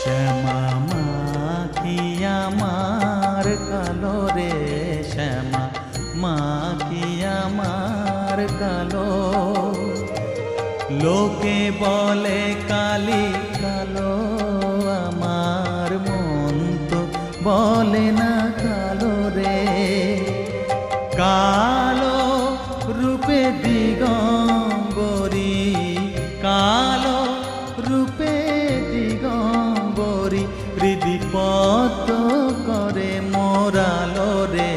শ্যামা মা কি আমার কালো রে, শ্যামা মা কি আমার কালো। লোকে বলে কালি কালো, আমার মন তো বলে না কালো রে। কালো রূপে দিগম্বরী, কালো রূপে দিগম্বরী, হৃদি পদ্ম করে মোরালো রে।